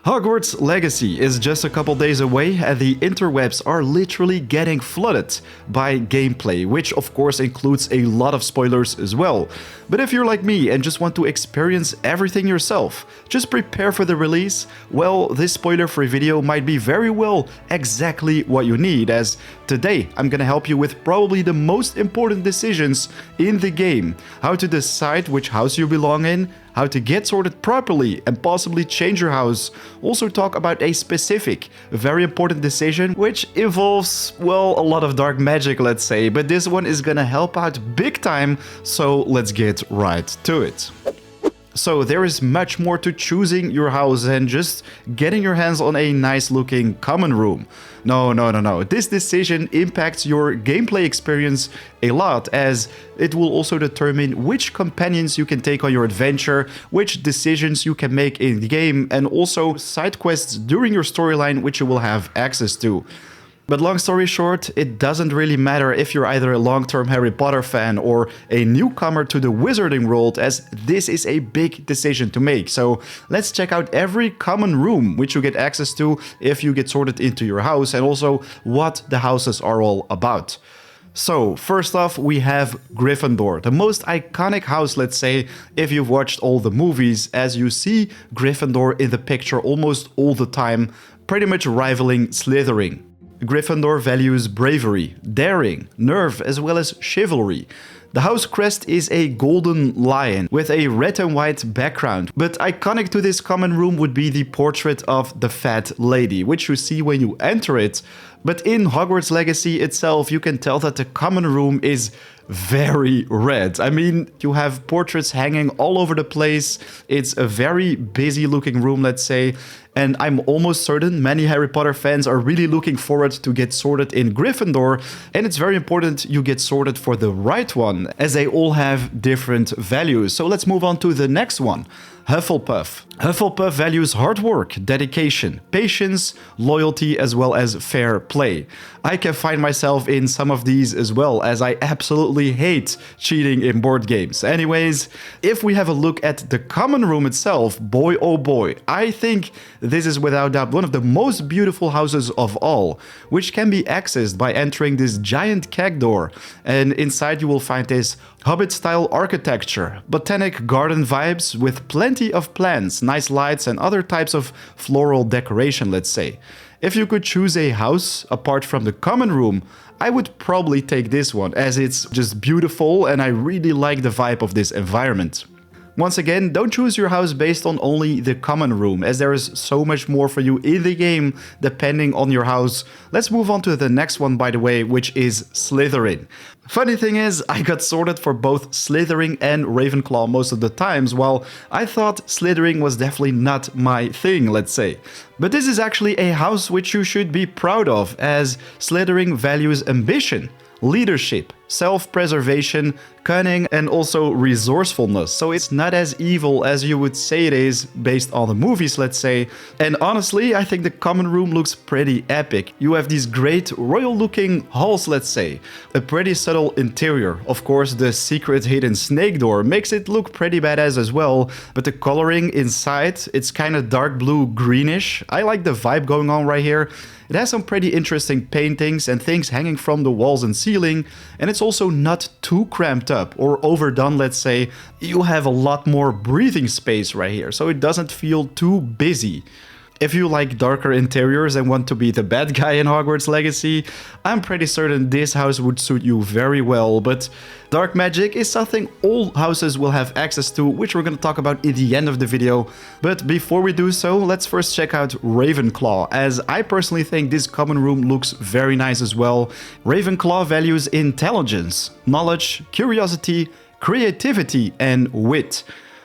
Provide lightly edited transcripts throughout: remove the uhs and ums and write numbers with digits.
Hogwarts Legacy is just a couple days away and the interwebs are literally getting flooded by gameplay, which of course includes a lot of spoilers as well. But if you're like me and just want to experience everything yourself, just prepare for the release, well, this spoiler-free video might be very well exactly what you need, as today I'm gonna help you with probably the most important decisions in the game. How to decide which house you belong in, how to get sorted properly and possibly change your house. Also talk about a specific, very important decision which involves, well, a lot of dark magic, let's say, but this one is gonna help out big time, so let's get right to it. So there is much more to choosing your house than just getting your hands on a nice looking common room. No. This decision impacts your gameplay experience a lot, as it will also determine which companions you can take on your adventure, which decisions you can make in the game, and also side quests during your storyline which you will have access to. But long story short, it doesn't really matter if you're either a long-term Harry Potter fan or a newcomer to the wizarding world, as this is a big decision to make. So let's check out every common room which you get access to if you get sorted into your house, and also what the houses are all about. So, first off, we have Gryffindor, the most iconic house, let's say, if you've watched all the movies, as you see Gryffindor in the picture almost all the time, pretty much rivaling Slyrherin. Gryffindor values bravery, daring, nerve, as well as chivalry. The house crest is a golden lion with a red and white background, but iconic to this common room would be the portrait of the Fat Lady, which you see when you enter it. But in Hogwarts Legacy itself, you can tell that the common room is very red. I mean, you have portraits hanging all over the place. It's a very busy looking room, let's say. And I'm almost certain many Harry Potter fans are really looking forward to get sorted in Gryffindor. And it's very important you get sorted for the right one, as they all have different values. So let's move on to the next one. Hufflepuff. Hufflepuff values hard work, dedication, patience, loyalty, as well as fair play. I can find myself in some of these as well, as I absolutely hate cheating in board games. Anyways, if we have a look at the common room itself, boy oh boy, I think this is without doubt one of the most beautiful houses of all, which can be accessed by entering this giant keg door. And inside you will find this Hobbit-style architecture, botanic garden vibes with plenty of plants, nice lights and other types of floral decoration, let's say. If you could choose a house apart from the common room, I would probably take this one, as it's just beautiful and I really like the vibe of this environment. Once again, don't choose your house based on only the common room, as there is so much more for you in the game depending on your house. Let's move on to the next one, by the way, which is Slyrherin. Funny thing is, I got sorted for both Slyrherin and Ravenclaw most of the times, while I thought Slyrherin was definitely not my thing, let's say. But this is actually a house which you should be proud of, as Slyrherin values ambition, leadership, self-preservation, cunning, and also resourcefulness. So it's not as evil as you would say it is based on the movies, let's say. And honestly, I think the common room looks pretty epic. You have these great royal-looking halls, let's say. A pretty subtle interior. Of course, the secret hidden snake door makes it look pretty badass as well. But the coloring inside, it's kind of dark blue greenish. I like the vibe going on right here. It has some pretty interesting paintings and things hanging from the walls and ceiling, and it's also not too cramped up or overdone, let's say. You have a lot more breathing space right here, so it doesn't feel too busy. If you like darker interiors and want to be the bad guy in Hogwarts Legacy, I'm pretty certain this house would suit you very well, but dark magic is something all houses will have access to, which we're going to talk about in the end of the video. But before we do so, let's first check out Ravenclaw, as I personally think this common room looks very nice as well. Ravenclaw values intelligence, knowledge, curiosity, creativity, and wit.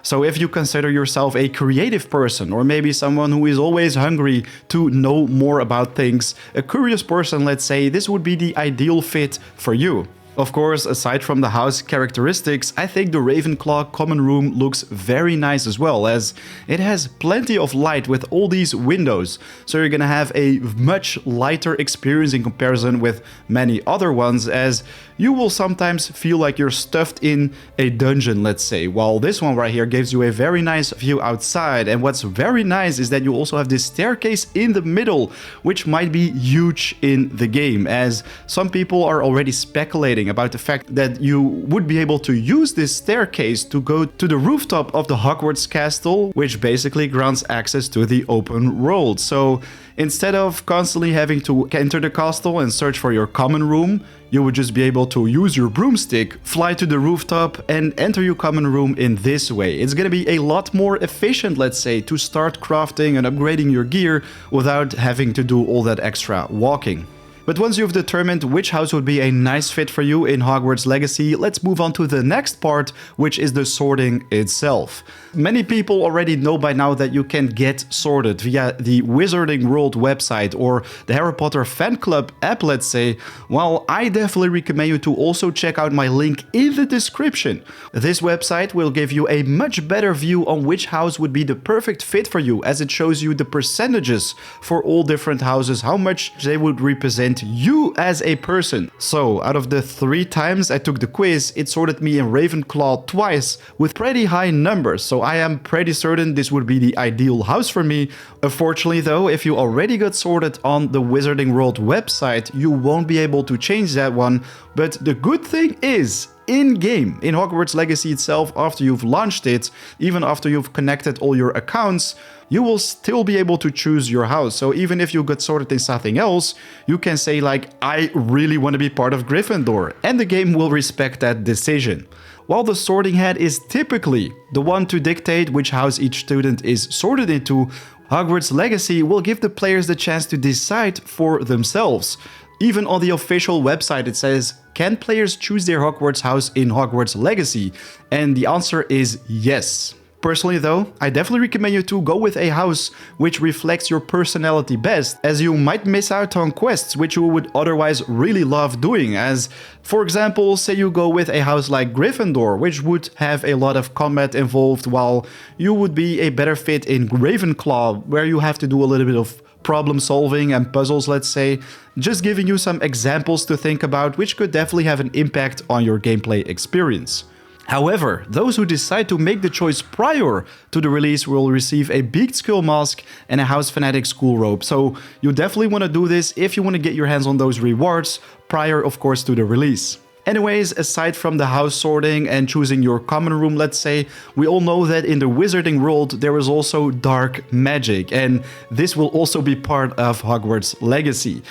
So if you consider yourself a creative person, or maybe someone who is always hungry to know more about things, a curious person, let's say, this would be the ideal fit for you. Of course, aside from the house characteristics, I think the Ravenclaw common room looks very nice as well, as it has plenty of light with all these windows, so you're gonna have a much lighter experience in comparison with many other ones, as you will sometimes feel like you're stuffed in a dungeon, let's say, while this one right here gives you a very nice view outside. And what's very nice is that you also have this staircase in the middle, which might be huge in the game, as some people are already speculating about the fact that you would be able to use this staircase to go to the rooftop of the Hogwarts castle, which basically grants access to the open world. So instead of constantly having to enter the castle and search for your common room, you would just be able to use your broomstick, fly to the rooftop, and enter your common room in this way. It's gonna be a lot more efficient, let's say, to start crafting and upgrading your gear without having to do all that extra walking. But once you've determined which house would be a nice fit for you in Hogwarts Legacy, let's move on to the next part, which is the sorting itself. Many people already know by now that you can get sorted via the Wizarding World website or the Harry Potter fan club app, let's say. Well, I definitely recommend you to also check out my link in the description. This website will give you a much better view on which house would be the perfect fit for you, as it shows you the percentages for all different houses, how much they would represent you as a person. So out of the 3 times I took the quiz, it sorted me in Ravenclaw twice with pretty high numbers, so I am pretty certain this would be the ideal house for me. Unfortunately though, if you already got sorted on the Wizarding World website, you won't be able to change that one. But the good thing is, in-game, in Hogwarts Legacy itself, after you've launched it, even after you've connected all your accounts, you will still be able to choose your house. So even if you got sorted in something else, you can say like, I really want to be part of Gryffindor, and the game will respect that decision. While the sorting hat is typically the one to dictate which house each student is sorted into, Hogwarts Legacy will give the players the chance to decide for themselves. Even on the official website it says, can players choose their Hogwarts house in Hogwarts Legacy? And the answer is yes. Personally though, I definitely recommend you to go with a house which reflects your personality best, as you might miss out on quests which you would otherwise really love doing, as for example, say you go with a house like Gryffindor, which would have a lot of combat involved, while you would be a better fit in Ravenclaw, where you have to do a little bit of problem solving and puzzles, let's say. Just giving you some examples to think about, which could definitely have an impact on your gameplay experience. However, those who decide to make the choice prior to the release will receive a Beaked Skull mask and a House Fanatic school robe. So you definitely want to do this if you want to get your hands on those rewards prior, of course, to the release. Anyways, aside from the house sorting and choosing your common room, let's say, we all know that in the Wizarding World there is also dark magic, and this will also be part of Hogwarts Legacy.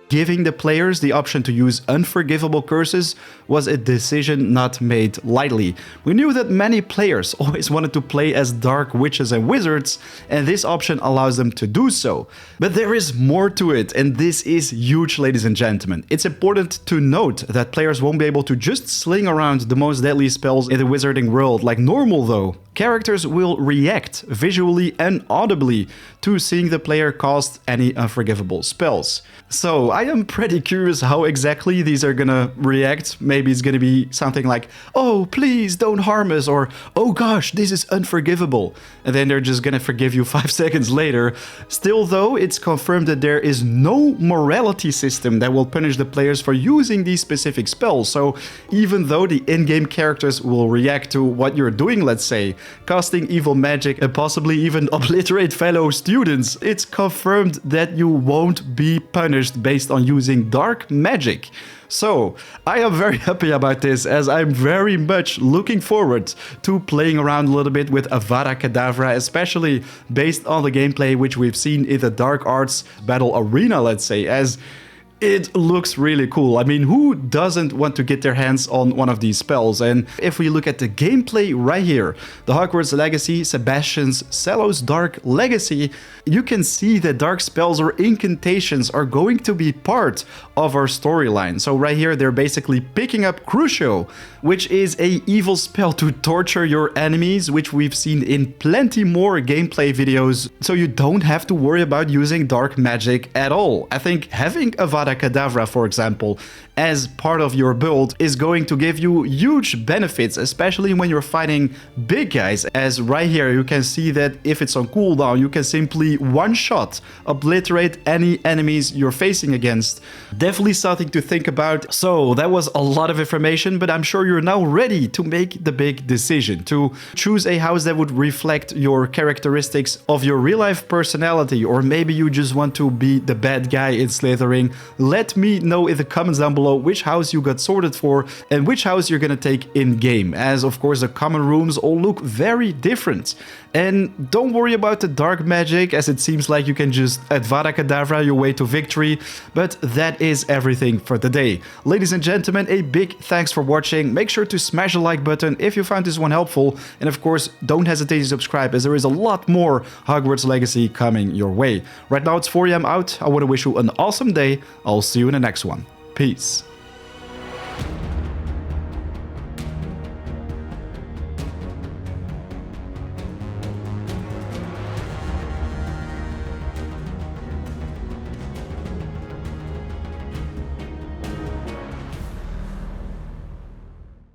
Giving the players the option to use unforgivable curses was a decision not made lightly. We knew that many players always wanted to play as dark witches and wizards, and this option allows them to do so. But there is more to it, and this is huge, ladies and gentlemen. It's important to note that players won't be able to just sling around the most deadly spells in the Wizarding World like normal though. Characters will react visually and audibly to seeing the player cast any unforgivable spells. So I am pretty curious how exactly these are gonna react. Maybe it's gonna be something like, oh, please don't harm us, or oh gosh, this is unforgivable. And then they're just gonna forgive you 5 seconds later. Still though, it's confirmed that there is no morality system that will punish the players for using these specific spells. So even though the in-game characters will react to what you're doing, let's say, casting evil magic and possibly even obliterate fellow students, it's confirmed that you won't be punished based on using dark magic. So I am very happy about this, as I'm very much looking forward to playing around a little bit with Avada Kedavra, especially based on the gameplay which we've seen in the Dark Arts Battle Arena, let's say, as it looks really cool. I mean, who doesn't want to get their hands on one of these spells? And if we look at the gameplay right here, the Hogwarts Legacy, Sebastian's Sallows Dark Legacy, you can see that dark spells or incantations are going to be part of our storyline. So right here, they're basically picking up Crucio, which is a evil spell to torture your enemies, which we've seen in plenty more gameplay videos. So you don't have to worry about using dark magic at all. I think having Avada Avada Kedavra, for example, as part of your build is going to give you huge benefits, especially when you're fighting big guys. As right here, you can see that if it's on cooldown, you can simply one-shot obliterate any enemies you're facing against. Definitely something to think about. So that was a lot of information, but I'm sure you're now ready to make the big decision, to choose a house that would reflect your characteristics of your real-life personality, or maybe you just want to be the bad guy in Slyrherin. Let me know in the comments down below which house you got sorted for and which house you're gonna take in-game, as of course the common rooms all look very different. And don't worry about the dark magic, as it seems like you can just Avada Kedavra your way to victory, but that is everything for today. Ladies and gentlemen, a big thanks for watching. Make sure to smash the like button if you found this one helpful, and of course don't hesitate to subscribe, as there is a lot more Hogwarts Legacy coming your way. Right now it's 4 AM out. I want to wish you an awesome day. I'll see you in the next one. Peace.